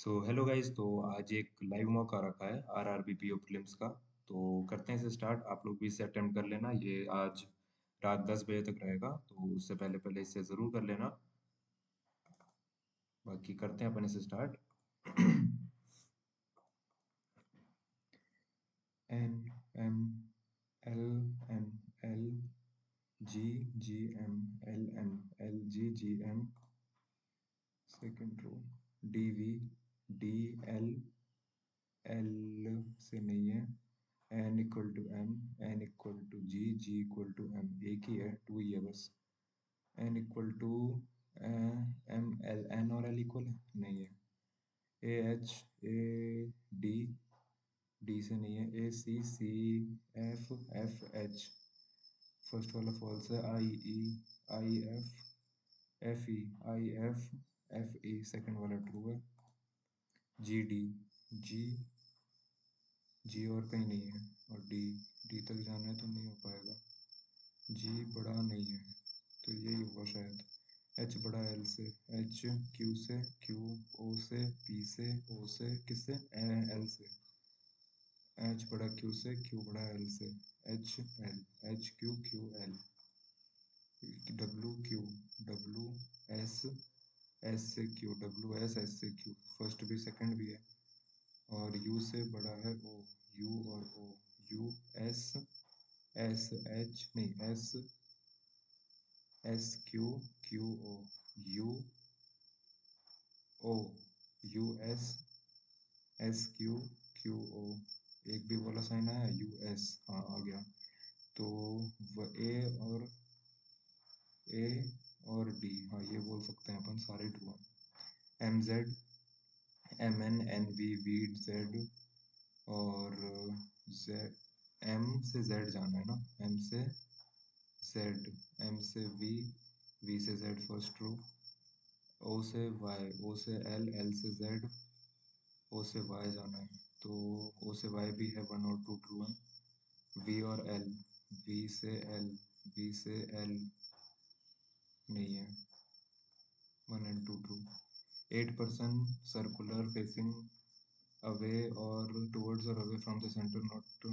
So hello guys. तो आज एक लाइव मॉक आ रखा है आरआरबी पीओ प्रीलिम्स का। तो करते हैं इसे स्टार्ट। आप लोग भी इसे अटेम्प्ट कर लेना। ये आज रात 10 बजे तक रहेगा, तो उससे पहले पहले इसे ज़रूर कर लेना। बाकी करते हैं अपन इसे start. N M L M L G G M L G M second row D V D L L से नहीं है। N equal to M, N equal to G, G equal to M. एक ही है, two ही है बस। N equal to M L, N और एल इक्वल है नहीं है। A H A D, D से नहीं है। A C C F, F H first वाला फॉल्स है। I E, I F, F E, I F, F E second वाला ट्रू है। जी डी, जी, जी और कहीं नहीं है। और डी, डी तक जाना है तो नहीं हो पाएगा। जी बड़ा नहीं है तो यही होगा शायद। एच बड़ा एल से, एच क्यू से, क्यू ओ से, पी से, ओ से, किससे, एल से। एच बड़ा क्यू से, क्यू बड़ा एल से। H L, H Q, Q L. W Q, W S, S से क्यू, डब्लू एस, एस से क्यू। फर्स्ट भी सेकंड भी है। और यू से बड़ा है ओ, यू और O. U S, S H नहीं, S, S Q, Q O, U O, U S, S Q, Q O. एक भी वाला साइन आया, यू एस, हाँ आ गया। तो वो ए और डी, हाँ ये बोल सकते हैं अपन, सारे ट्रू हैं। M Z, M N, N V, V Z और जेड। एम से जेड जाना है ना, एम से जेड, एम से वी, वी से जेड फर्स्ट ट्रू। ओ से वाई, ओ से एल, एल से जेड, ओ से वाई जाना है। तो ओ से वाई भी है, वन और टू ट्रू है। वी और एल, वी से एल, वी से एल नहीं है, one and two true. 8% circular facing away और टुवर्ड्स और away from the centre not,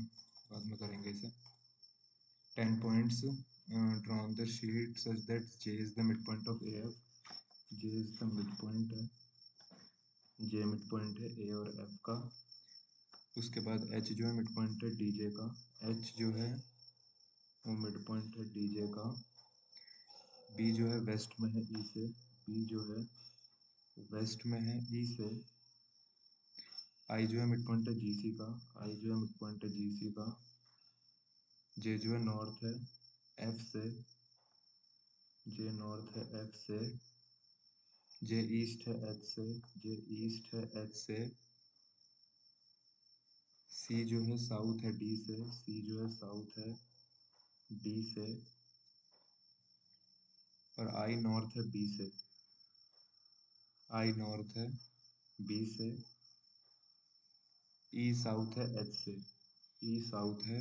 बाद में करेंगे इसे। 10 points draw on the sheet such that J is the midpoint of AF। J is the midpoint है, J mid point है ए और F का। उसके बाद H जो है मिड पॉइंट है DJ का। H जो है वो मिड पॉइंट है DJ का। B जो है वेस्ट में है E से, B जो है वेस्ट में है E से। I जो है मिड पॉइंट है GC का, I जो है मिड पॉइंट है GC का। J जो है नॉर्थ है F से, J नॉर्थ है F से। J ईस्ट है H से, J ईस्ट है H से। C जो है साउथ है D से, C जो है साउथ है D से। और I नॉर्थ है B से, I नॉर्थ है B से। E साउथ है H से, E साउथ है,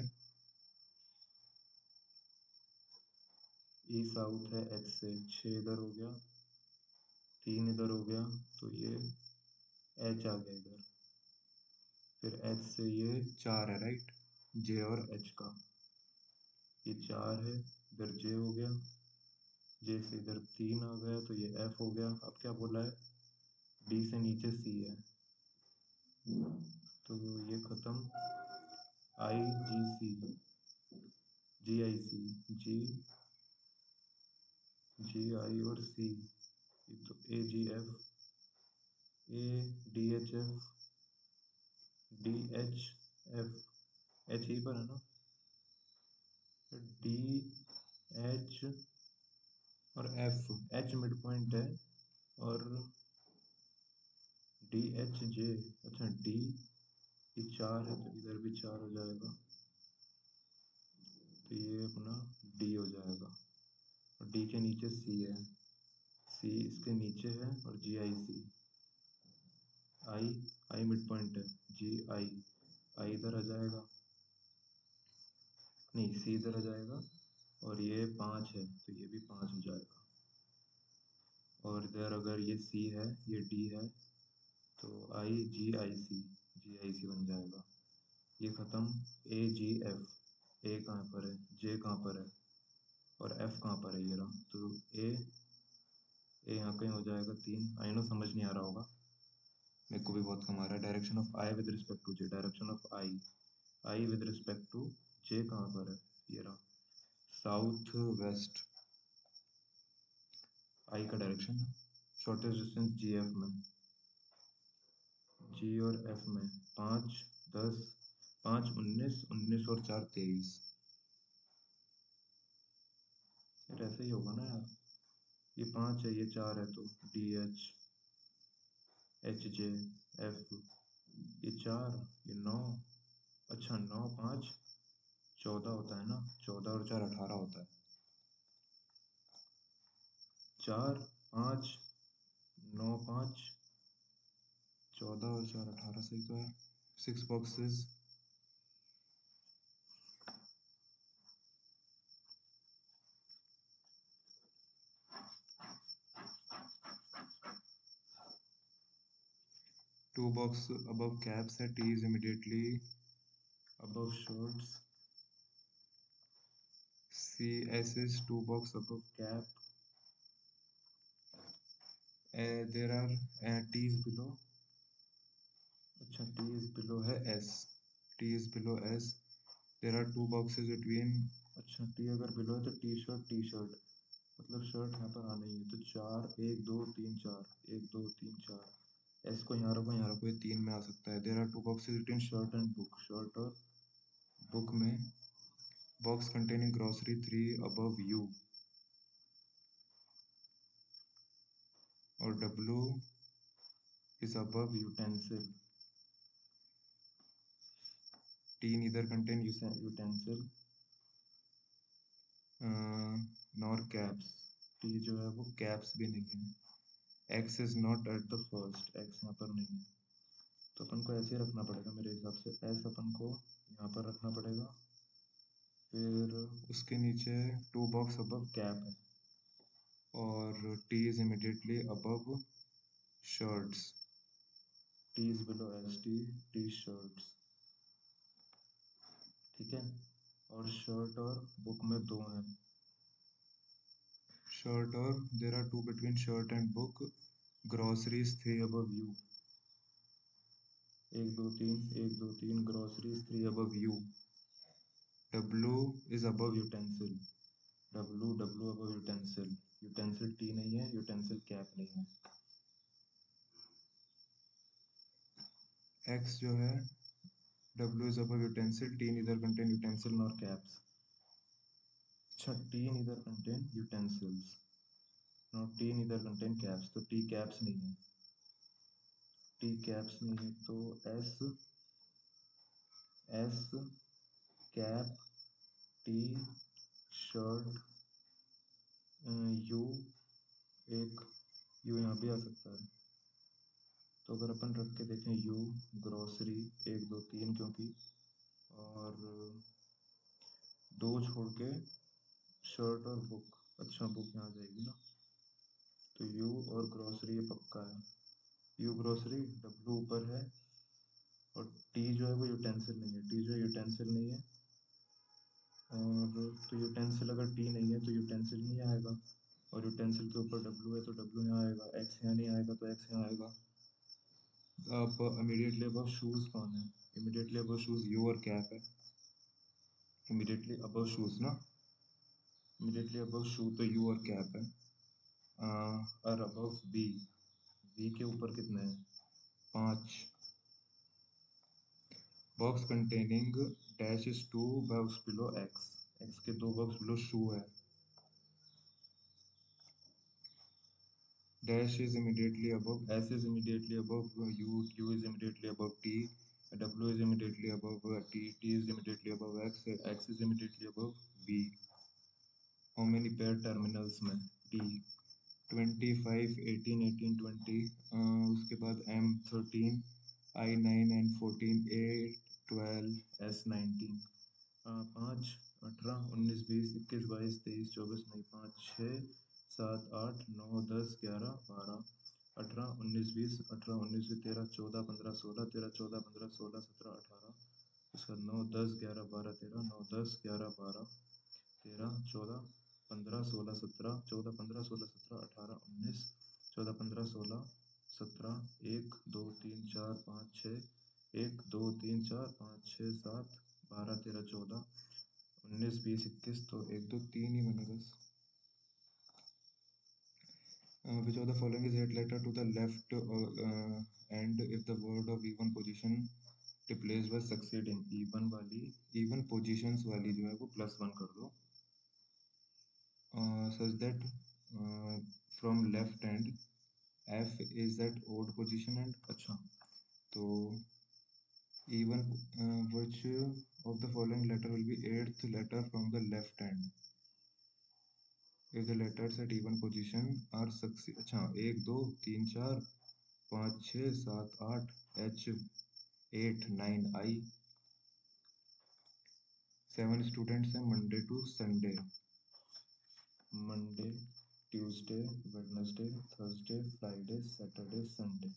E साउथ है H से। 6 इधर हो गया, 3 इधर हो गया, तो ये H आ गया इधर। फिर H से ये 4 है राइट, J और H का। ये 4 है, इधर J हो गया, J से इधर 3 आ गया, तो ये F हो गया। अब क्या बोला है, D से नीचे C है, तो ये खत्म। I G C, G I C, G, G I और C, तो A G F, A D H F, D H F, H ही पर है ना, D H और F। H मिड पॉइंट है और D H J, अच्छा D, ये 4 है तो इधर भी 4 हो जाएगा, तो ये अपना D हो जाएगा। और D के नीचे C है, C इसके नीचे है, और G I C। I mid point है, G I इधर आ जाएगा, नहीं C इधर आ जाएगा, और ये 5 है तो ये भी 5 हो जाएगा। और इधर अगर ये C है, ये D है, तो जी आई सी बन जाएगा। ये ख़त्म। AGF, ए कहाँ पर है, जे कहाँ पर है और एफ कहाँ पर है, ये रहा। तो ए यहाँ कहीं हो जाएगा 3। आई नो समझ नहीं आ रहा होगा, मेरे को भी बहुत कम आ रहा है। Direction of I with respect to J, direction of I with respect to J कहाँ पर है, ये रहा, साउथ वेस्ट। आई का direction, shortest distance G F में, जी और एफ में 5 10 5 19 19 और 4 23। यार ऐसे ही होगा ना यार, ये 5 है, ये 4 है, तो DH HJ F, ये 4, ये 9। अच्छा 9 5 14 होता है ना, 14 और 4 18 होता है। 4 5 9 5 14 और 4 18 सही तो है। 6 boxes. Two box above caps है, T is immediately above shorts. CS is 2 box above cap. There are T is below. अच्छा T is below है S. T is below S. There are 2 boxes between. अच्छा T अगर below है तो T shirt, मतलब shirt यहाँ पर आना ही है। तो 4 1 2 3 4 1 2 3 4। एस को यहाँ रखो, यहाँ रखो, ये 3 में आ सकता है। There are 2 boxes between shirt and book, shirt और बुक में। Box containing grocery 3 above U, और W is above utensil. T neither contain utensil nor caps. T जो है वो caps भी नहीं है। X is not at the first, X यहाँ पर नहीं है, तो अपन को ऐसे रखना पड़ेगा मेरे हिसाब से। S अपन को यहाँ पर रखना पड़ेगा, फिर उसके नीचे 2 बॉक्स अबव कैप है, और T is immediately above shirts. T is below ST, T shirts, ठीक है। और शर्ट और बुक में 2 है, शर्ट और there are 2 between shirt and book, groceries 3 above U. 1 2 3 1 2 3, groceries 3 above U. W is above utensil, W above utensil. Utensil T नहीं है, utensil cap नहीं है। X जो है, W is above utensil, T neither contain utensil nor caps. अच्छा T neither contain utensils nor T neither contain caps, तो T caps नहीं है, T caps नहीं है, तो S cap T shirt U, एक U यहाँ भी आ सकता है। तो अगर अपन रख के देखें U ग्रोसरी 1 2 3, क्योंकि और 2 छोड़ के शर्ट और बुक, अच्छा बुक यहाँ आ जाएगी ना, तो U और ग्रोसरी ये पक्का है। U ग्रोसरी, W ऊपर है, और T जो है वो यूटेंसिल नहीं है, T जो है यूटेंसिल नहीं है, और तो यूटेंसिल अगर T नहीं है तो यूटेंसिल नहीं आएगा, और यूटेंसिल के ऊपर W है तो W यहाँ आएगा, X यहाँ नहीं आएगा तो X यहाँ आएगा। अब इमीडिएटली अबव शूज़ कौन है? इमीडिएटली अबव शूज़ U और कैप है। इमीडिएटली अबव शूज़ ना, इमीडिएटली अबव शू तो U और कैप है। और अबव V के ऊपर कितने हैं? 5। Box containing dash is 2 box below X, X के 2 बॉक्स बिलो शू है। Dash is immediately above, S is immediately above U, U is immediately above T, W is immediately above T, T is immediately above X, X is immediately above V. How many pair terminals में? T 25 18 18 20, उसके बाद M 13 I 9 N 14 A 12 S 19, 5 18 19 20 21 22 23 24 नहीं 5 6 7 8 9 10 11 12 18 19 20 18 19 13 14 15 16 13 14 15 16 17 18 उसका 9 10 11 12 13 9 10 11 12 13 14 15 16 17 14 15 16 17 18 19 14 15 16 17 1 2 3 4 5 6 1 2 3 4 5 6 7 12 13 14 19 20 21 तो 1 2 3 ही बने बस। Which of the following is eight letter to the left and if the word of even position replaced by succeeding even वाली even positions वाली जो है वो +1 कर दो such that from left hand F is at odd position and अच्छा तो even which of the following letter will be eighth letter from the left hand if the letters at even position are succeed अच्छा 1 2 3 4 5 6 7 8 H 8 9 I 7 students हैं Monday to Sunday Monday Tuesday Wednesday Thursday Friday Saturday Sunday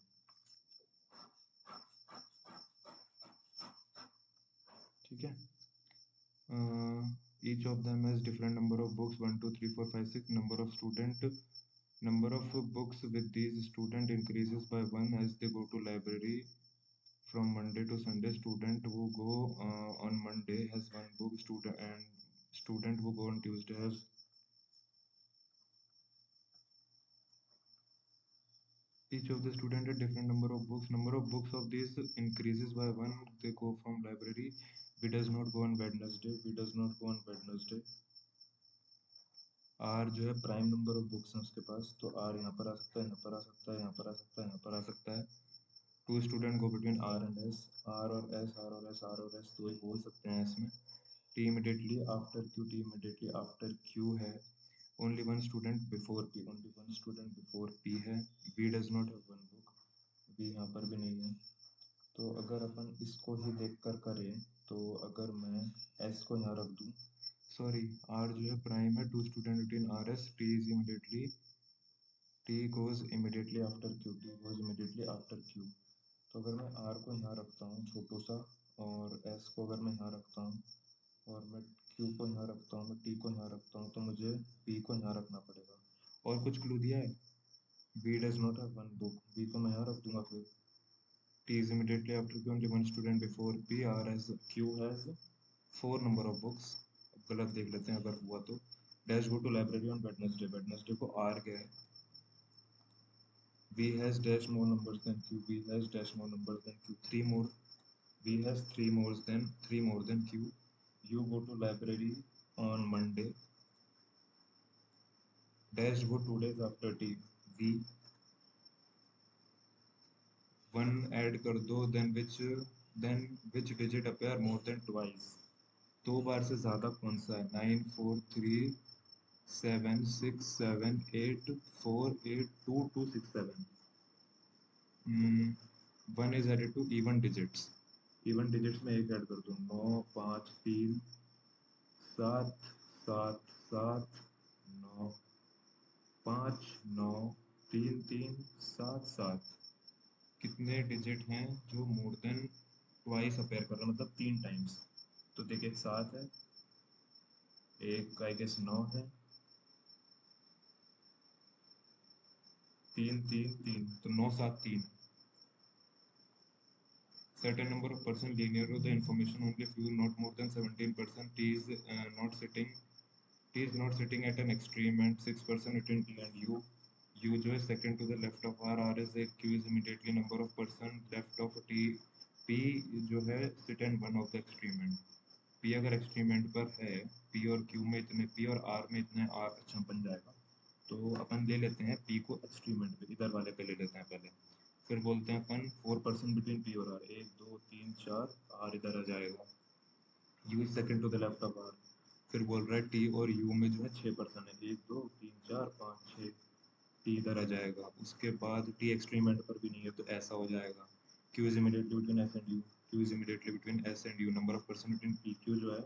ठीक है each of them has different number of books 1 2 3 4 5 6 number of books with these student increases by 1 as they go to library from Monday to Sunday. Student who go on Monday has one book student who go on Tuesday has each of the student a different number of books. Number of books of these increases by 1. They go from library. B does not go on Wednesday. B does not go on Wednesday. R जो है prime number of books हैं उसके पास तो R यहाँ पर आ सकता है यहाँ पर आ सकता है यहाँ पर आ सकता है यहाँ पर आ सकता है two student go between R and S R और S R और S R और S तो ही बोल सकते हैं इसमें T immediately after Q T immediately after Q है only one student before P only one student before P है B does not have one book B यहाँ पर भी नहीं है तो अगर अपन इसको ही देख कर करें तो अगर मैं S को यहाँ रख दूँ सॉरी R जो है प्राइम है two student between R S T is immediately T goes immediately after Q T goes immediately after Q तो अगर मैं R को यहाँ रखता हूँ छोटू सा और S को अगर मैं यहाँ रखता हूँ और मैं Q को यहाँ रखता हूँ मैं T को यहाँ रखता हूँ तो मुझे P को यहाँ रखना पड़ेगा और कुछ क्लू दिया है B does not have one book B को मैं यहाँ रख दूंगा फिर T is immediately after Q only one student before P R has Q has 4 number of books गलत देख लेते हैं अगर हुआ तो dash go to library on Wednesday Wednesday को R गया है B has dash more numbers than Q B has dash more numbers than Q 3 more B has 3 more than Q you go to library on Monday dash go 2 days after T V 1 add कर दो then which digit appear more than twice 2 बार से ज़्यादा कौन सा है 9 4 3 7 6 7 8 4 8 2 2 6 7 1 is added to even digits में एक add कर दो 9 5 3 7 7 7 9 5 9 3 3 7 7 कितने डिजिट हैं जो मोर देन ट्वाइस अपेयर कर रहा है मतलब 3 टाइम्स तो देखिए 7 है एक आई गेस 9 है 3 3 3 तो 9 7 3 certain number of person linear to the information only few not more than 17% not sitting T is not sitting at an extreme and 6% between T and U U जो है second to the left of R R is एक Q is immediately number of person left of T P जो है sit and one of the extreme end P अगर extreme end पर है P और Q में इतने P और R में इतने R अच्छा बन जाएगा तो अपन ले लेते हैं P को extreme end पे इधर वाले पे ले लेते हैं पहले फिर बोलते हैं अपन 4% बिटवीन पी और आर 1 2 3 4 आर इधर आ जाएगा U is second to the left of R फिर बोल रहा है टी और यू में जो है 6% है 1 2 3 4 5 6 टी इधर आ जाएगा उसके बाद टी एक्सट्रीम एंड पर भी नहीं है तो ऐसा हो जाएगा Q is immediately between S and U Q is immediately between S and U number of person between P Q जो है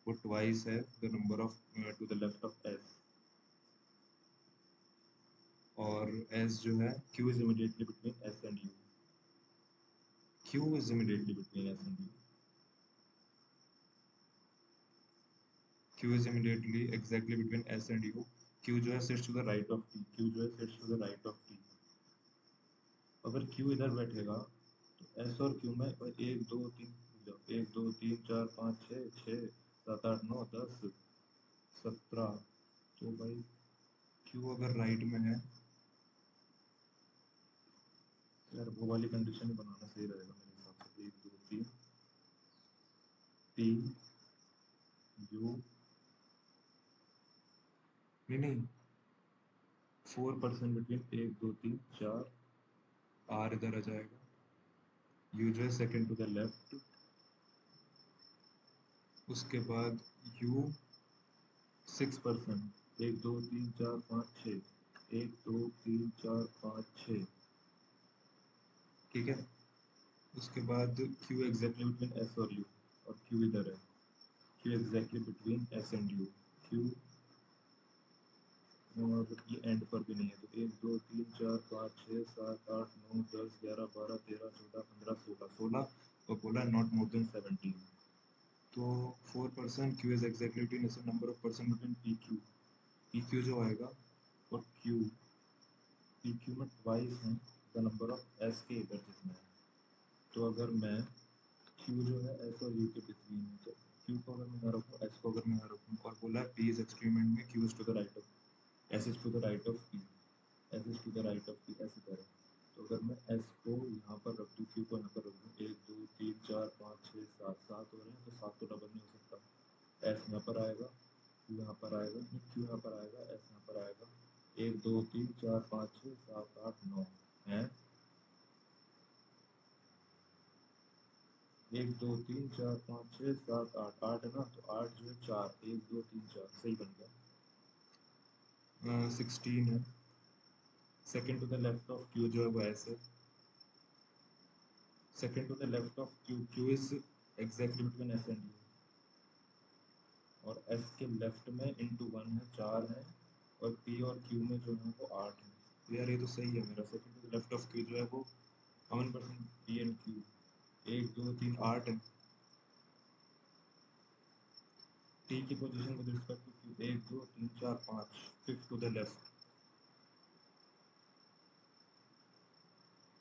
वो ट्वाइस है the number of to the left of S और एस जो है Q is immediately between S and U. Q is immediately between S and U. Q is immediately exactly between S and U. Q जो है sits to the right of T. Q जो है sits to the right of T. अगर Q इधर बैठेगा तो S और Q में एक दो तीन, एक दो तीन चार पाँच छः, छः सात आठ नौ 10 17, तो भाई Q अगर राइट में है, यार वो वाली कंडीशन ही बनाना सही रहेगा मेरे हिसाब से। एक दो तीन, P U, नहीं 4% बिटवीन एक दो तीन चार, R इधर आ जाएगा, U जो है second second, to the left, उसके बाद U 6%, एक दो तीन चार पाँच छः, एक दो तीन चार पाँच छः, ठीक है। उसके बाद Q एग्जैक्टली बिटवीन S और U, और Q इधर है, Q exactly between S and U, Q और ये एंड पर भी नहीं है, तो एक दो तीन चार पाँच छः सात आठ नौ 10 11 12 13 14 15 16, 16 और बोला नॉट मोर देन 17, तो 4% Q is exactly between S number of person between PQ, PQ जो आएगा और PQ में ट्वाइस है द नंबर ऑफ S के इधर जितना है। तो अगर मैं Q जो है S और U के बिटवीन है, तो Q को अगर मैं यहाँ रखूँ, S को अगर मैं यहाँ रखूँ, और बोला P is experiment में Q is to the right of, S is to the right of P, S is to the right of P, S इधर है। तो अगर मैं S को यहाँ पर रख दूँ, Q को यहाँ पर रख दूँ, एक दो तीन चार पाँच छः सात, सात हो रहे हैं, तो सात तो डबल नहीं हो सकता। S यहाँ पर आएगा, Q यहाँ पर आएगा, नहीं Q यहाँ पर आएगा, S यहाँ पर आएगा, एक दो तीन चार पाँच छः सात आठ नौ है, एक दो तीन चार पाँच छः सात आठ, आठ है ना, तो आठ जो है चार, एक दो तीन चार, सही बन गया। 16 है। Second to the left of Q जो है वो ऐसे, second to the left of Q, Q is exactly between S and U, और S के लेफ्ट में इंटू वन है, चार है, और P और Q में जो है वो आठ है। तो यार ये तो सही है मेरा। Second to the left of Q जो है वो 1% P एंड Q, एक दो तीन 8 है। T की position with respect to Q, एक दो तीन चार पाँच, fifth to the left,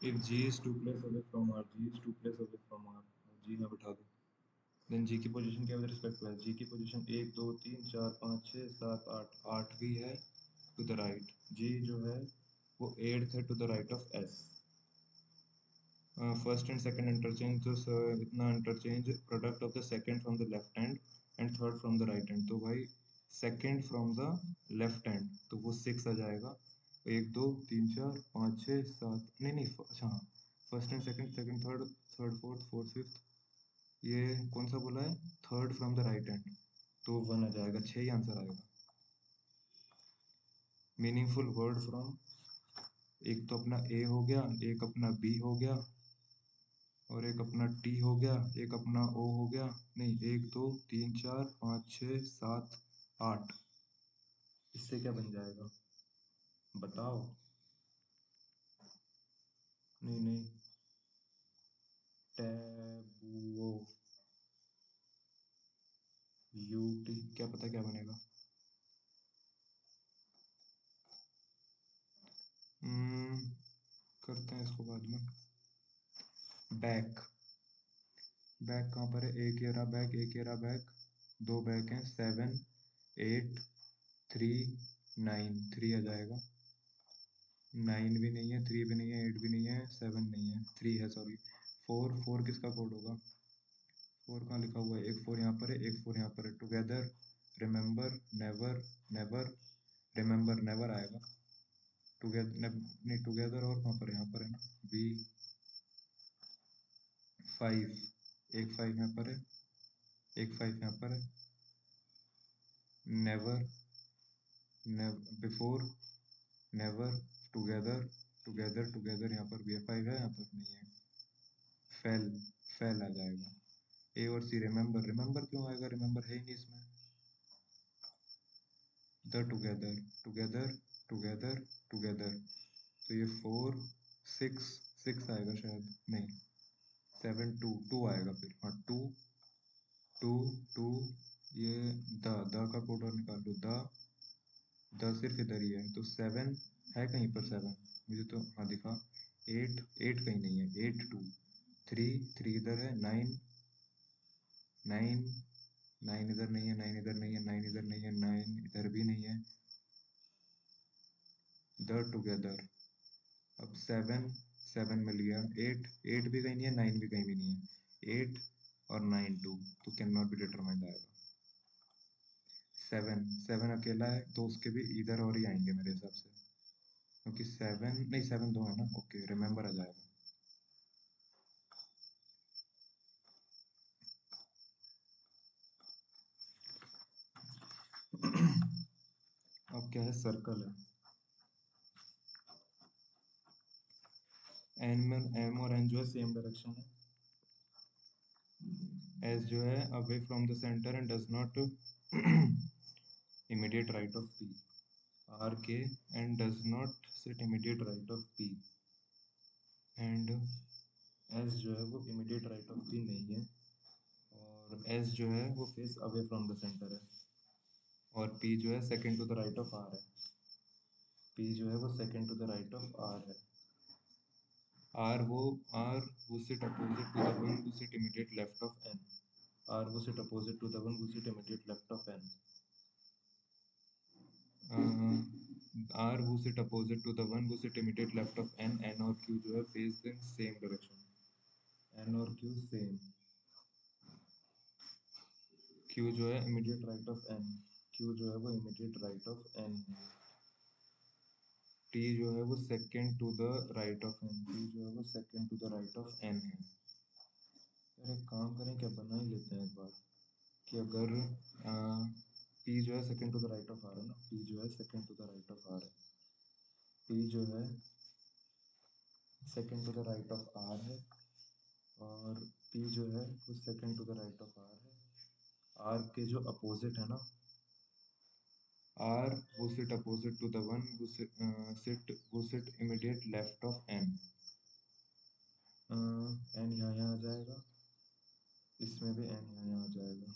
If G is 2 place away from R, G is 2 place away from R, G यहाँ बिठा दो। देन G की पोजीशन क्या विद रिस्पेक्ट टू है, G की पोजीशन एक दो तीन चार पाँच छः सात आठ, 8 भी है टू द राइट, G जो है वो 8th है to the right of S। First and second interchange, तो इतना interchange product of the second from the left hand and third from the right hand, तो भाई second from the left hand तो वो 6 आ जाएगा। एक दो तीन चार पाँच छः सात, नहीं अच्छा हाँ, first and second, second third, third fourth, fourth fifth, ये कौन सा बोला है, third from the right hand, तो 1 आ जाएगा, 6 ही आंसर आएगा। मीनिंगफुल वर्ड फ्रॉम, एक तो अपना ए हो गया, एक अपना बी हो गया, और एक अपना टी हो गया, एक अपना ओ हो गया, नहीं एक दो तीन चार पाँच छः सात आठ, इससे क्या बन जाएगा बताओ। नहीं टैबुओ, यूटी, क्या पता क्या बनेगा। करते हैं इसको बाद में। बैक, बैक कहाँ पर है, एक ये रहा बैक, एक ये रहा बैक, दो बैक हैं, 7 8 3 9, 3 आ जाएगा। 9 भी नहीं है, 3 भी नहीं है, 8 भी नहीं है, 7 नहीं है, 3 है सॉरी। 4, 4 किसका कोड होगा, 4 कहाँ लिखा हुआ है, एक 4 यहाँ पर है, एक 4 यहाँ पर है, together, remember, never, never, remember never आएगा। टुगेदर नहीं, टुगेदर और कहाँ पर है, यहाँ पर है ना, बी 5, एक 5 यहाँ पर है, एक 5 यहाँ पर है, never, before, never, together, together, together यहाँ पर भी है, 5 है यहाँ पर नहीं है, फेल, फेल आ जाएगा। ए और सी, रिमेंबर, रिमेंबर क्यों आएगा, रिमेंबर है ही नहीं इसमें। The together, together together together, तो ये 4 6 6 आएगा शायद, नहीं 7 2 2 आएगा फिर, हाँ 2 2 2, ये द का कोड और निकाल लो, द सिर्फ इधर ही है, तो 7 है कहीं पर 7, मुझे तो हाँ दिखा, 8 8 कहीं नहीं है, 8 2 3 3 इधर है, 9 9 9 इधर नहीं है, 9 इधर नहीं है, 9 इधर नहीं है, 9 इधर भी नहीं है, द टुगेदर, अब 7 7 मिल गया, 8 8 भी कहीं नहीं है, 9 भी कहीं भी नहीं है, 8 और 9 2, तो कैन नॉट बी डिटरमाइंड आएगा। 7 7 अकेला है, तो उसके भी इधर और ही आएंगे मेरे हिसाब से, क्योंकि 7 नहीं 7 दो है ना, ओके रिमेंबर आ जाएगा। अब क्या है, सर्कल है, एम और एन जो है सेम डायरेक्शन है, एस जो है away from the centre and does not immediate right of P, RK and does not sit immediate right of P, and S जो है वो immediate right of P नहीं है, और S जो है वो face away from the centre है, और P जो है second to the right of R है, P जो है वो second to the right of R है, R वो sit opposite to the one who sit immediate left of N, R वो sit opposite to the one who sit immediate left of N, R who sit opposite to the one who sit immediate left of N, N और Q जो है face in same direction, N और Q same, Q जो है immediate right of N, Q जो है वो immediate right of N है, T जो है वो second to the right of N, T जो है वो second to the right of N है। यार एक काम करें, क्या बना ही लेते हैं एक बार, कि अगर P जो है second to the right of R है ना, P जो है second to the right of R है, P जो है second to the right of R है, और P जो है वो second to the right of R है, R के जो अपोजिट है ना, R वो sit opposite to the one who sit immediate left of N, N यहाँ आ जाएगा, इसमें भी N यहाँ आ जाएगा,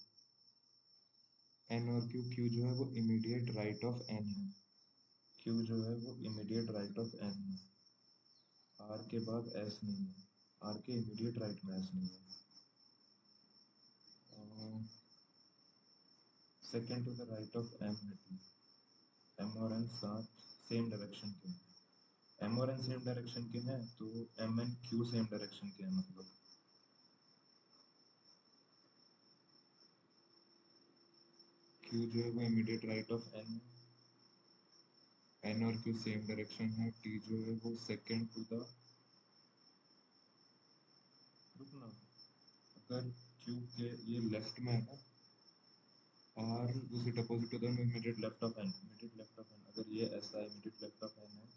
N और Q जो है वो immediate right of N है, Q जो है वो immediate right of N है, R के बाद S नहीं है, R के immediate right में S नहीं है, second to the right of M है T, M और N साथ सेम डायरेक्शन के हैं, M और N सेम डायरेक्शन के हैं, तो M and Q same direction के हैं, मतलब Q जो है वो इमीडिएट राइट ऑफ N है, N और Q सेम डायरेक्शन है, T जो है वो सेकेंड टू द, रुकना, अगर Q के ये लेफ्ट में है ना, R उसी opposite to the immediate left of N, immediate left of N, अगर ये ऐसा इमीडिएट लेफ्ट ऑफ N है,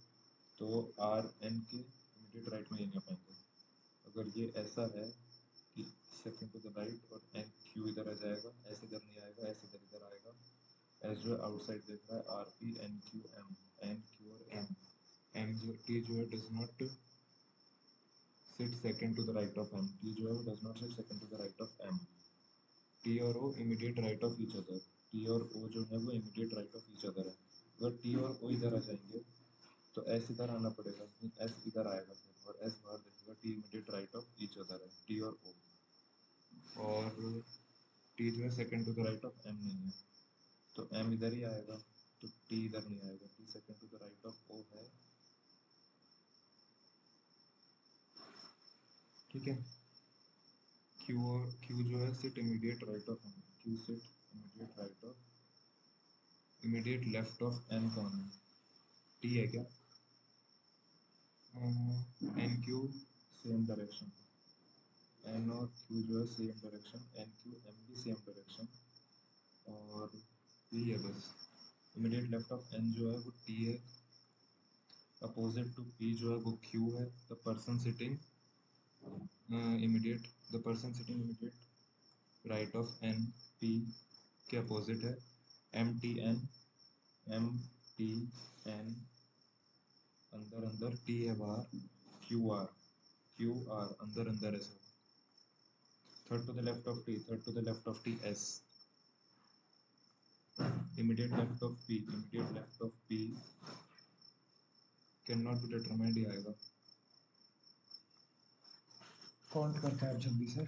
तो R N के इमीडिएट राइट में ये नहीं आ पाएंगे, अगर ये ऐसा है कि सेकेंड टू द राइट और N Q इधर आ जाएगा, ऐसे इधर नहीं आएगा, ऐसे इधर इधर आएगा, एस जो है आउटसाइड देख रहा है, R P N Q M, N Q और एम, एम जो टी जो है does not sit second to the right of M, T जो है वो does not sit second to the right of M, T और O immediate right of each other, T और O जो है वो immediate right of each other है, अगर टी और ओ इधर आ जाएंगे तो एस इधर आना पड़ेगा, एस इधर आएगा फिर, और एस बाहर देखेगा, T immediate right of each other है, टी और ओ, और टी जो है second to the right of M नहीं है, तो एम इधर ही आएगा, तो टी इधर नहीं आएगा, T second to the right of O है, ठीक है। क्यू और क्यू जो है sit immediate right of M, Q sit immediate right of, immediate left of N कौन है, टी है क्या, N Q same direction, N और क्यू जो है same direction, N Q M भी सेम डायरेक्शन, और यही है बस, इमीडिएट लेफ्ट ऑफ एन जो है वो टी है, अपोजिट टू पी जो है वो क्यू है, the person sitting immediate, the person sitting immediate right of N P के अपोजिट है, M T N, M T N अंदर अंदर, टी है बाहर, क्यू आर अंदर अंदर है सब। Third to the left of T, third to the left of T S, immediate left of p, immediate left of p can not be determined ही आएगा। काउंट करते हैं आप जल्दी से।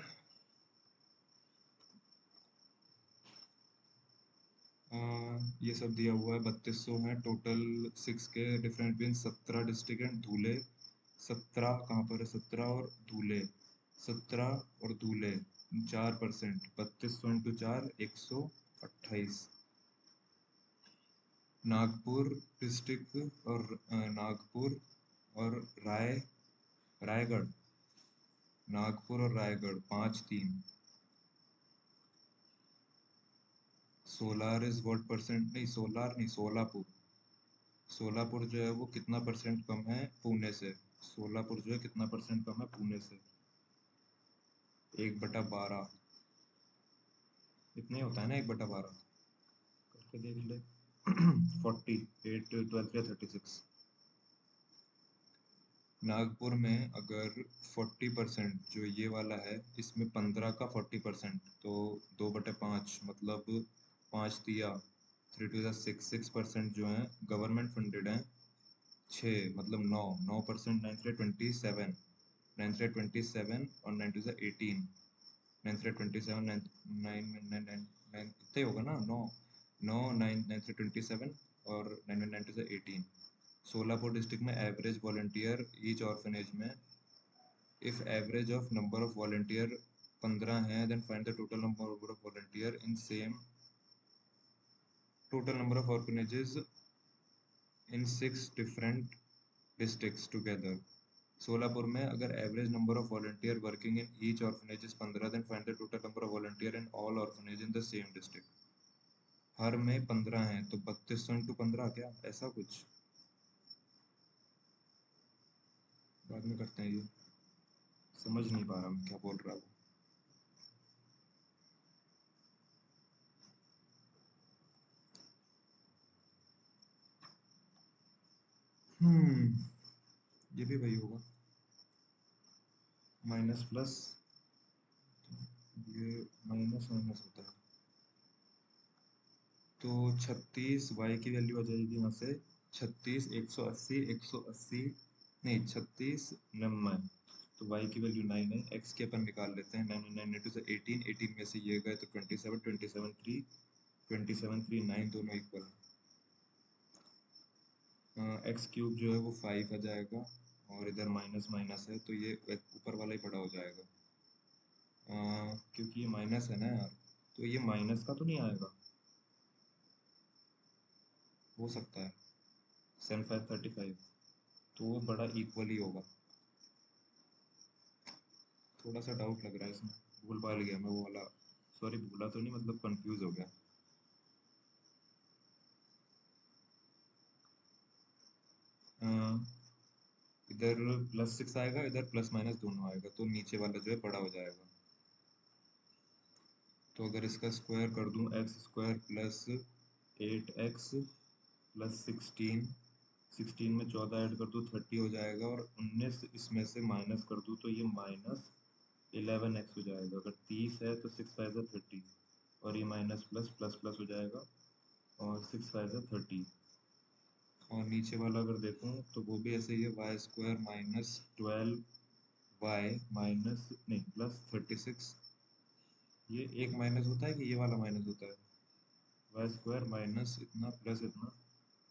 ये सब दिया हुआ है, 3200 है टोटल। 6 के डिफरेंट बिन, 17 डिस्ट्रिक्ट एंड धूले। 17 कहाँ पर है, 17 और धूले, 17 और धूले 4%, 3200 इंटू 4 128। नागपुर डिस्ट्रिक्ट और नागपुर और रायगढ़, नागपुर और Raigarh 5-3। Solar is what percent, नहीं सोलार नहीं, सोलापुर। सोलापुर जो है वो कितना परसेंट कम है पुणे से, सोलापुर जो है कितना परसेंट कम है पुणे से, 1/12। इतने होता है ना 1/12, करके देख ले। 40, 8, 12 या 36। नागपुर में अगर 40% जो ये वाला है, इसमें 15 का 40%, तो 2/5 मतलब 5 दिया, 3 to the 6% जो है गवर्नमेंट फंडेड हैं। 6 मतलब 9% 9/27, 9/27 और 9 to the 18, 9/27, 9 9 9 9 9 इतने होगा ना, 9 9 9 9/27 और 9 9 to the 18। सोलापुर डिस्ट्रिक्ट में एवरेज वॉलंटियर ईच ऑर्फनेज में, if average of number of volunteer 15 है, then find the total number of volunteer in same total number of orphanages in 6 different districts together। Solapur में अगर average number of volunteer working in each orphanage is 15, then find the total number of volunteer in all orphanage in the same district. हर में 15 हैं तो 3200 into 15, क्या ऐसा कुछ, बाद में करते हैं। ये समझ नहीं पा रहा मैं क्या बोल रहा हूँ। ये भी वही होगा, माइनस प्लस, ये माइनस माइनस होता है, तो 36 y की वैल्यू आ जाएगी यहाँ से, 36 180 180 नहीं 36 9, तो y की वैल्यू 9 है, x के अपन निकाल लेते हैं। 9 9 into 18, 18 में से ये गए तो 27, 27 3, 27 3 9 दोनों इक्वल है। एक्स क्यूब जो है वो 5 आ जाएगा, और इधर माइनस माइनस है तो ये ऊपर वाला ही बड़ा हो जाएगा। क्योंकि ये माइनस है ना यार, तो ये माइनस का तो नहीं आएगा, हो सकता है 7 5 35, तो वो बड़ा इक्वल ही होगा। थोड़ा सा डाउट लग रहा है इसमें, भूल भाल गया मैं वो वाला, सॉरी भूला तो नहीं, मतलब कंफ्यूज हो गया। इधर +6 आएगा, इधर प्लस माइनस दोनों आएगा, तो नीचे वाला जो है बड़ा हो जाएगा। तो अगर इसका स्क्वायर कर दूं, x² प्लस 8x प्लस 16, 16 में 14 ऐड कर दूं 30 हो जाएगा, और 19 इसमें से माइनस कर दूं तो ये माइनस 11x हो जाएगा। अगर 30 है तो 6 5 30, और ये माइनस प्लस प्लस प्लस हो जाएगा, और 6 5 30। और नीचे वाला अगर देखूं तो वो भी ऐसे ही है, y² माइनस 12y माइनस नहीं प्लस 36। ये एक माइनस होता है कि ये वाला माइनस होता है, y² माइनस इतना प्लस इतना,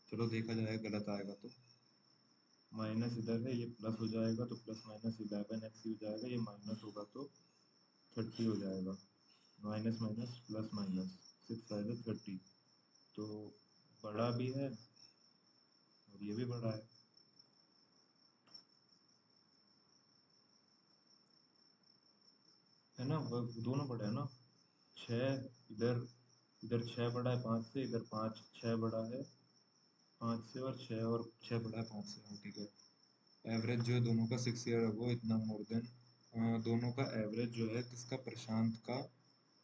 चलो देखा जाएगा, गलत आएगा तो माइनस इधर है, ये प्लस हो जाएगा तो प्लस माइनस 11x हो जाएगा, ये माइनस होगा तो 30 हो जाएगा। माइनस माइनस प्लस माइनस 6 5 30, तो बड़ा भी है और ये भी बड़ा है ना, वो दोनों बड़े हैं ना। 6 इधर, इधर 6 बड़ा है 5 से, इधर 5 6 बड़ा है 5 से, और 6 और 6 बड़ा है 5 से, हाँ ठीक है। एवरेज जो है दोनों का 6 ईयर अगो इतना मोर देन, दोनों का एवरेज जो है किसका, प्रशांत का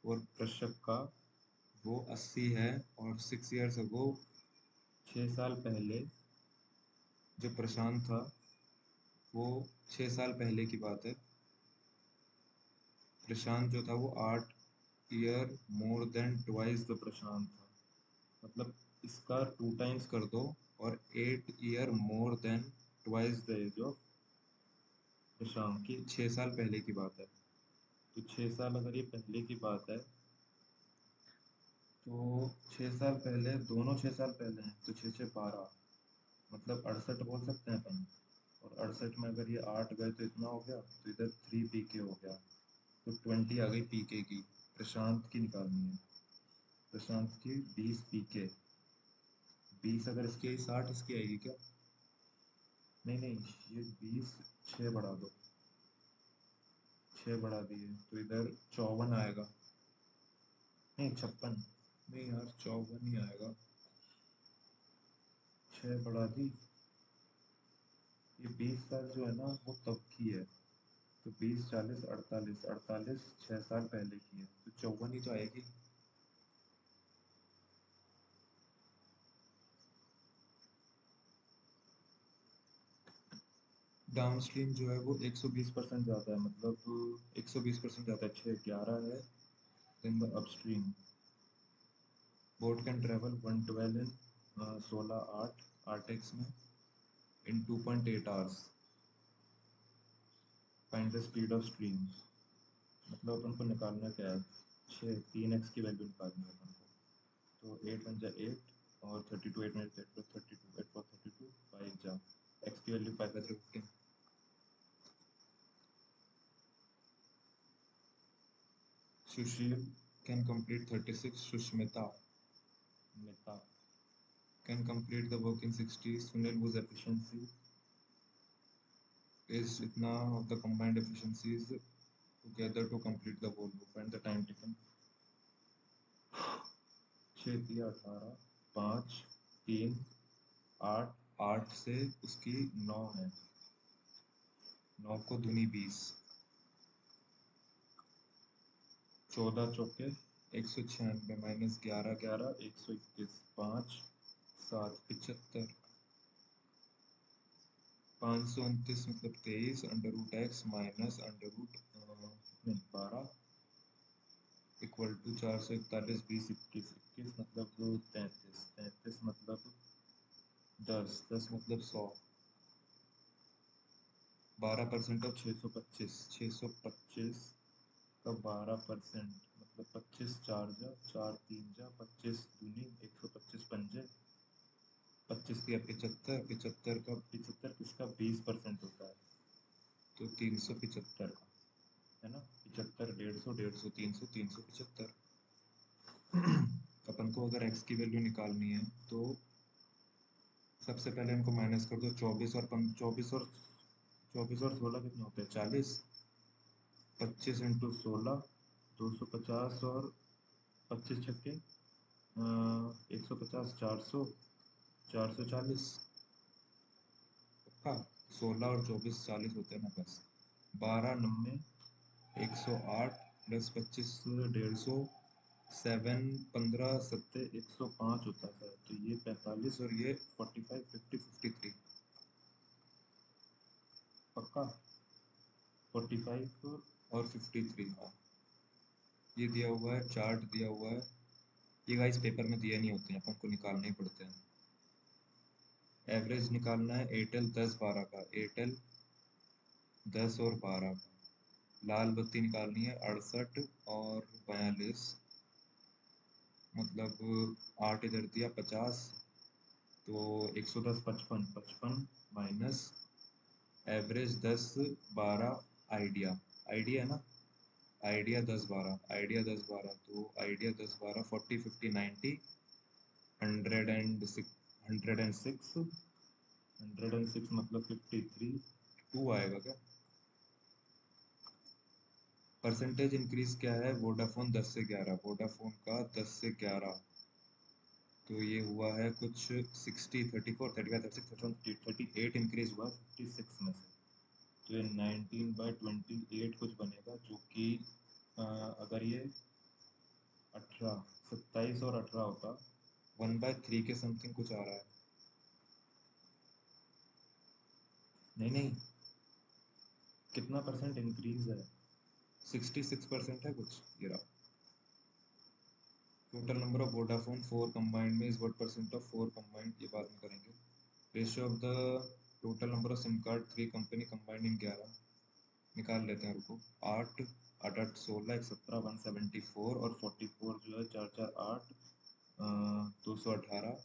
और प्रशक का, वो 80 है, और 6 ईयर्स अगो 6 साल पहले जो प्रशांत था वो 6 साल पहले की बात है। प्रशांत जो था वो 8 year more than twice the Prashant था। मतलब इसका 2 टाइम्स कर दो और 8 year more than twice the age of Prashant की 6 साल पहले की बात है। तो 6 साल अगर ये पहले की बात है तो 6 साल पहले दोनों 6 साल पहले हैं तो 6 6 12 मतलब 68 बोल सकते हैं अपन। और 68 में अगर ये 8 गए तो इतना हो गया तो इधर 3 पीके हो गया। तो 20 आ गई पीके की। प्रशांत की निकालनी है। प्रशांत की 20 पीके। 20 अगर इसकी आई 60 इसकी आएगी क्या? नहीं नहीं, ये 20 6 बढ़ा दो। 6 बढ़ा दिए तो इधर 54 आएगा। नहीं 56। नहीं यार 54 ही आएगा। 6 बढ़ा दी। ये 20 साल जो है ना वो तब की है। तो 20 40 48 48 6 साल पहले की है तो 54 ही तो आएगी। डाउन स्ट्रीम जो है वो 120% ज़्यादा है। मतलब 120% ज़्यादा है। 6 11 है then the upstream. Boat can travel 112 इन 16 8 8x में in 2.8 hours। Find the speed of stream. मतलब अपन को निकालना क्या है? 3x की वैल्यू निकालनी है अपन को। तो 8 1 जा 8 और 32 8 में 32 8 4 32 5 जा x की value 5 15। Sushil can complete 36। Sushmita मिता can complete the work in 60। Sunil whose efficiency is itna of the combined efficiencies together to complete the whole loop and the time taken। 6 3 18 5 3 8 8 से उसकी 9 है। 9 को दूनी 20। 14 चौके 196 माइनस 11 11 121 5 7 75। 529 मतलब 23 under root X minus under root नहीं 12 equal to 441 20 21 21 मतलब 33 33 मतलब 10 10 मतलब 100। 12% ऑफ 625। 625 का 12% मतलब 25 4 जा 4 3 जा 25 दूनी 125 पंजे 25 दिया 75। 75 का 75 किसका 20% होता है तो 375 का है ना। 75 150 150 300 375। अपन को अगर x की वैल्यू निकालनी है तो सबसे पहले इनको माइनस कर दो। 24 और 16 कितने होते हैं 40। 25 इंटू 16 250 और 25 छक्के 150 400 440 पक्का। 16 और 24 40 होते हैं ना बस। 12 90 108 प्लस 25 150 7 15 सत्ते 105 होता है। तो ये 45 और ये 45 50 53 पक्का। 45 और 53 हाँ। ये दिया हुआ है चार्ट दिया हुआ है। ये गाइस पेपर में दिए नहीं होते हैं अपन को निकालने ही पड़ते हैं। एवरेज निकालना है एयरटेल 10 12 का। एयरटेल 10 और 12 का। लाल बत्ती निकालनी है 68 और 42 मतलब 8 इधर दिया 50 तो 110 55 55 माइनस एवरेज 10 12 आइडिया। आइडिया है ना। आइडिया 10 12 आइडिया 10 12 तो आइडिया 10 12 40 50 90 106 106 106 मतलब 53 2 आएगा क्या? परसेंटेज इंक्रीज क्या है? वोडाफोन 10 से 11। वोडाफोन का 10 से 11 तो ये हुआ है कुछ 60 34 35 36 31 38 इंक्रीज हुआ 56 में से। तो ये 19/28 कुछ बनेगा जो कि अगर ये 18 27 और 18 होता 1/3 के समथिंग कुछ आ रहा है। नहीं नहीं, कितना परसेंट इंक्रीज है? 66% है कुछ, ये रहा। Total number of Vodafone 4 combined में is what percent of 4 combined, ये बाद में करेंगे। Ratio of the total number of SIM card 3 company combined in 11 निकाल लेते हैं, रुको। 8 8 8 16 1 17 174 और 44 जो है 4 4 8 218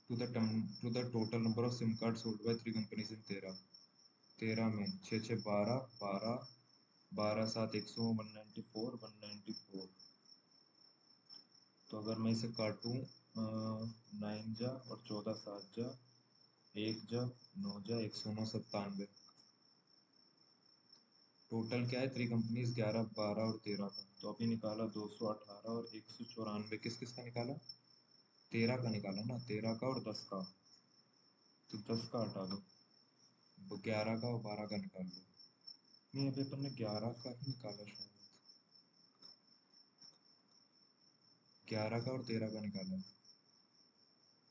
to the total number of SIM card sold by 3 companies इन 13 में 6 6 12 12 12 7 100 194 194। तो अगर मैं इसे काटूँ 9 जा और 14 7 जा 1 जा 9 जा 109 97। टोटल क्या है, 3 कंपनीज 11 12 और 13 का। तो अभी निकाला 218 और 194, किस किस का निकाला? 13 का निकाला ना, 13 का और 10 का। तो 10 का हटा दो, 11 का और 12 का निकाल लो। नहीं, अभी अपन ने 11 का ही निकाला शायद, 11 का और 13 का निकाला।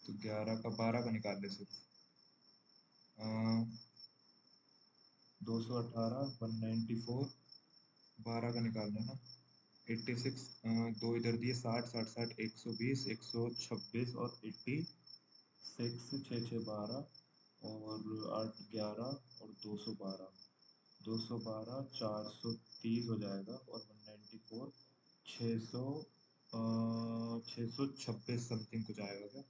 तो 11 का 12 का निकाल ले सिर्फ। 218 194, 12 का निकालना ना। 86 दो इधर दिए, 60 60 60 120 126 और 86 6 6 12 और 8 11 और 212 212 430 हो जाएगा और 194 600 626 समथिंग कुछ आएगा क्या?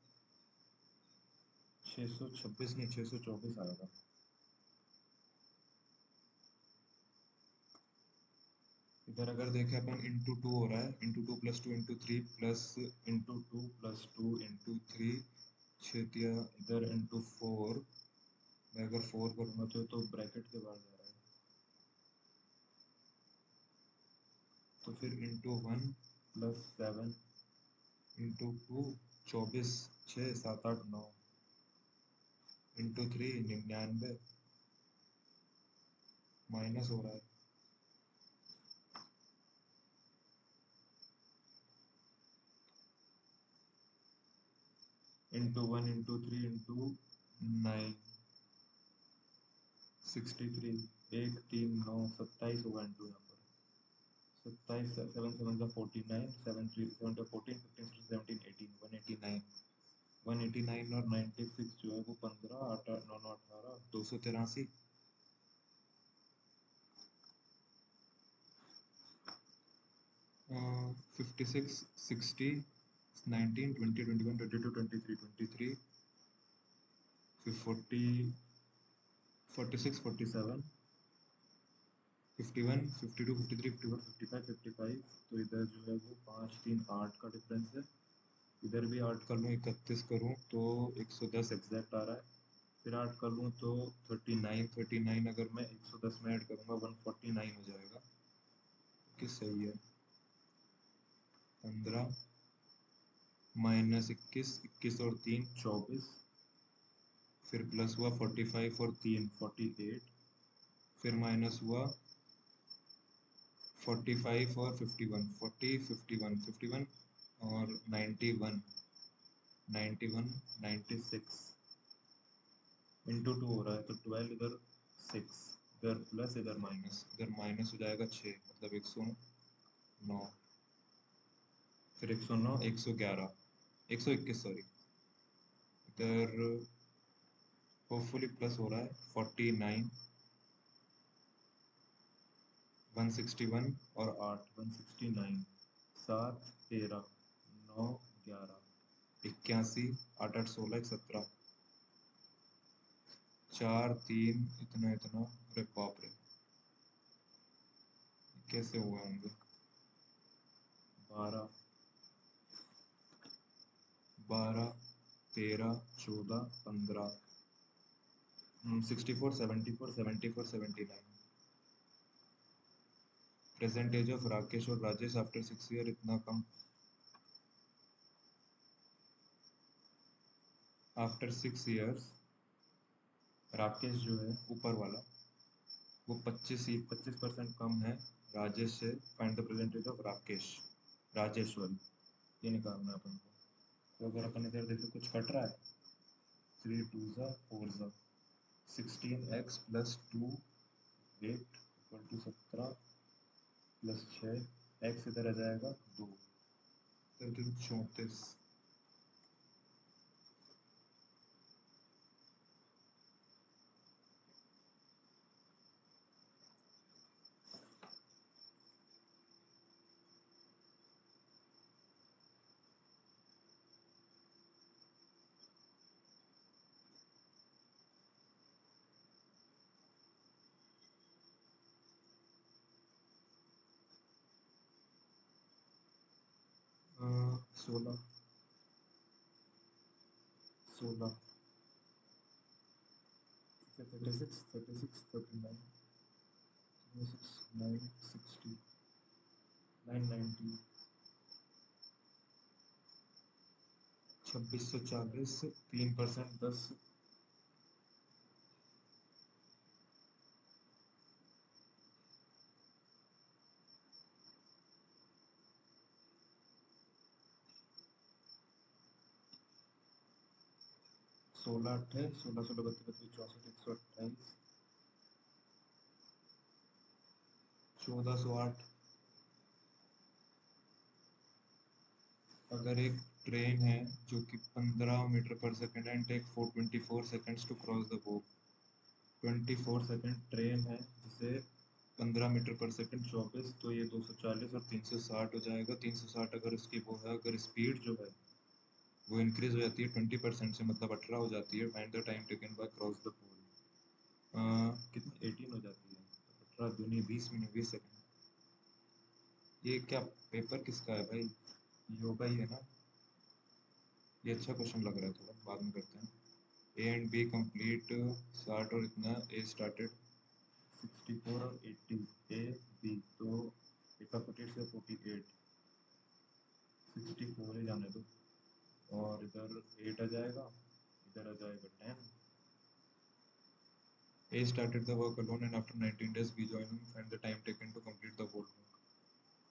626 नहीं, 624 आएगा। इधर अगर देखें अपन, इंटू टू हो रहा है, into two plus two into three plus into two plus two into three, छेतिया इधर इंटू फोर। मैं अगर फोर करूँगा तो ब्रैकेट के बाहर जा रहा है, तो फिर into one plus 7 into two 24 6 7 8 9 into three 99 minus हो रहा है। Into one into three into 9 63 1 3 9 27 होगा इंटू यहाँ पर। 27 7 7 का 49 7 3 7 का 14 15 16 17 18 189 189 और 96 जो है वो 15 8 8 9 9 18 283। 56 60 19 20 21 22 23 23 फिर 40 46 47 51 52 53 51 55 55। तो इधर जो है वो 5 3 8 का डिफरेंस है। इधर भी 8 कर लूँ 31 करूँ तो 110 एग्जैक्ट आ रहा है। फिर 8 कर लूँ तो 39 39 अगर मैं 110 में ऐड करूँगा 149 हो जाएगा, कि सही है। 15 माइनस 21 21 और 3 24, फिर प्लस हुआ 45 और 3 48, फिर माइनस हुआ 45 और 51 40 51 51 और 91 91 96 इंटू टू हो रहा है तो 12 इधर 6 इधर प्लस इधर माइनस हो जाएगा 6, मतलब 109, फिर 109 111 121 सॉरी। इधर होपफुली प्लस हो रहा है 49 161 और 8 169 7 13 9 11 81 8 8 16 17 4 3 इतना इतना, अरे बाप रे कैसे हुए होंगे। 12 12 13 14 15 64 74 74 79। प्रेजेंट एज ऑफ राकेश और राजेश आफ्टर 6 ईयर इतना कम। आफ्टर 6 ईयर्स राकेश जो है ऊपर वाला वो 25% कम है राजेश से। Find the present age of Rakesh Rajeshwar, ये निकालना है अपन को। तो अगर अपन इधर देखो कुछ कट रहा है, 3 2 4 4 16x plus 2 8 equal to 17 plus 6 X इधर आ जाएगा 2 34। सोलह 16 36 36 39 36 9 60 990 2640। 3% 10 16 8 16 16 32 32 64 128 1408। अगर एक ट्रेन है जो कि 15 metre per second and take 424 seconds to cross the board. 24 second train है जिसे 15 मीटर पर सेकेंड 24, तो ये 240 और 360 हो जाएगा। 360 अगर इसकी वो है, अगर स्पीड जो है वो इंक्रीज हो जाती है 20% से, मतलब 18 हो जाती है। Find the time taken by cross the pole. कितनी 18 हो जाती है 18 दूनी 20 मिनट 20 सेकंड। ये क्या पेपर किसका है भाई? योगा ही है ना? ये अच्छा क्वेश्चन लग रहा है, थोड़ा बाद में करते हैं। ए एंड बी कंप्लीट 60 और इतना ए स्टार्टेड 64 और 80 ए बी तो 48 से 48 64 ही जाने दो और इधर 8 आ जाएगा इधर आ जाएगा 10 A started the work alone and after 19 days B joined him. Find the time taken to complete the whole work.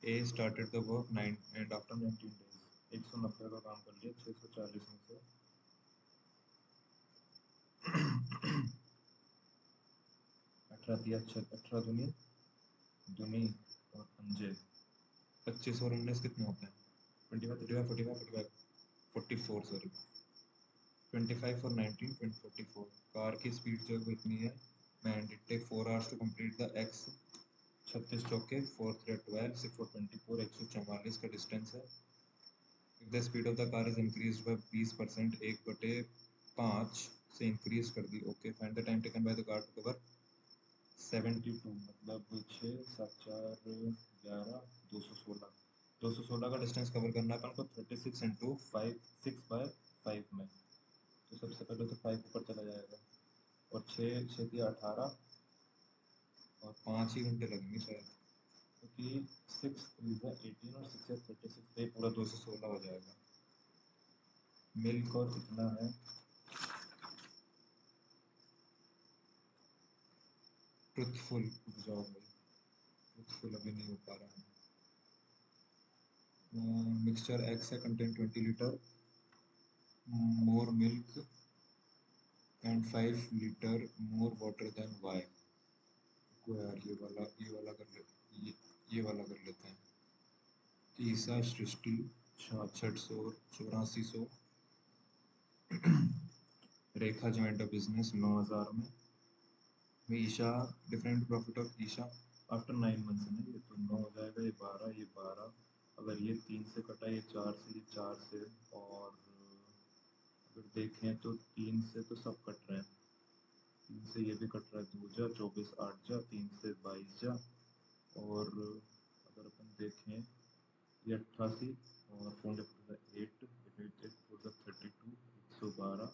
A started the work 9 and after 19 days 190 का काम कर लिया 640 में से 18 दिया 18 दुनी दुनी और पंजे 25 और 19 कितने होते हैं? 25 45 45 45 44 सॉरी 25 और 19 20 44। कार की स्पीड जो है वो इतनी है and it take 4 hours to complete the x 36 चौके 4 3 12 6 4 24 144 का डिस्टेंस है। If the speed of the car is increased by 20%, 1/5 से इंक्रीज कर दी। Okay find the time taken by the car to cover 72 मतलब 6 7 4 11 216 216 का डिस्टेंस कवर करना है अपन को 36 इंटू 5 6 बाय 5 में तो सबसे पहले तो 5 ऊपर चला जाएगा और 6 6 दिया 18 और 5 ही घंटे लगेंगे शायद, क्योंकि 6 3 18 और 6 36 पे पूरा 216 हो जाएगा। मिल्क और कितना है ट्रुथफुल रुक जाओ भाई, ट्रुथफुल अभी नहीं हो पा रहा है। मिक्सचर एक्स है contain 20 litre more milk and 5 litre more water than Y. को यार ये वाला कर ले, ये वाला कर लेते हैं। ईसा सृष्टि 6600 8400। रेखा ज्वाइंट बिजनेस 9000 में। Isha different profit of Isha after 9 months है ना ये तो 9 हो जाएगा ये 12 अगर ये 3 से कटा ये 4 से ये 4 से और अगर देखें तो 3 से तो सब कट रहे हैं 3 से ये भी कट रहा है 2 जा 24 8 जा 3 से 22 जा और अगर अपन देखें ये 88 और 4 8 8 32 112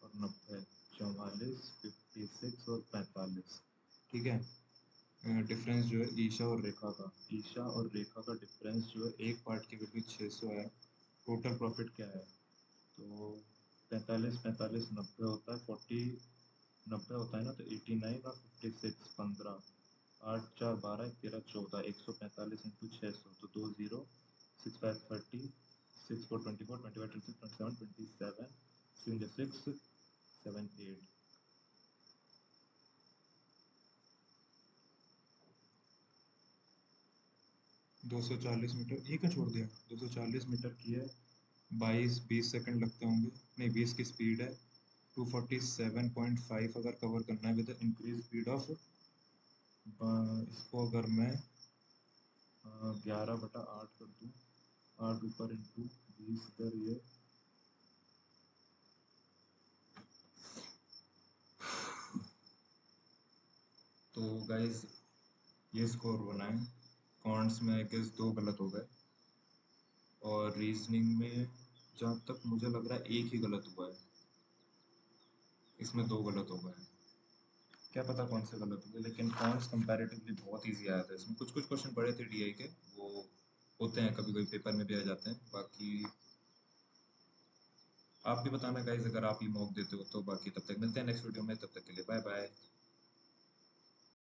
और 90 44 56 और 45 ठीक है। डिफरेंस जो है ईशा और रेखा का, ईशा और रेखा का डिफरेंस जो है एक पार्ट की वैल्यू 600 है। टोटल प्रॉफिट क्या है तो 45 45 90 होता है 40 90 होता है ना तो 89 और 56 15 8 4 12 13 14 145 इंटू 600 तो 2 0 6 5 30 6 4 24 25 26 27 27 6 7 8 240 मीटर, ये क्या छोड़ दिया, 240 मीटर की है, 20 सेकंड लगते होंगे, नहीं 20 की स्पीड है, 247.5 अगर कवर करना है विद इंक्रीज स्पीड ऑफ, इसको अगर मैं 11/8 कर दूँ, 8 ऊपर इंटू 20 इधर, ये तो गाइज ये स्कोर बनाए। कॉन्ट्स में आई गेस 2 गलत हो गए, और रीजनिंग में जहाँ तक मुझे लग रहा है 1 ही गलत हुआ है, इसमें 2 गलत हो गए। क्या पता कौन से गलत हुए, लेकिन कॉन्ट्स कंपैरेटिवली बहुत ईजी आया था। इसमें कुछ कुछ क्वेश्चन पड़े थे डीआई के, वो होते हैं कभी कभी पेपर में भी आ जाते हैं। बाकी आप भी बताना गाइज अगर आप ये मॉक देते हो तो। बाकी तब तक मिलते हैं नेक्स्ट वीडियो में, तब तक के लिए बाय बाय।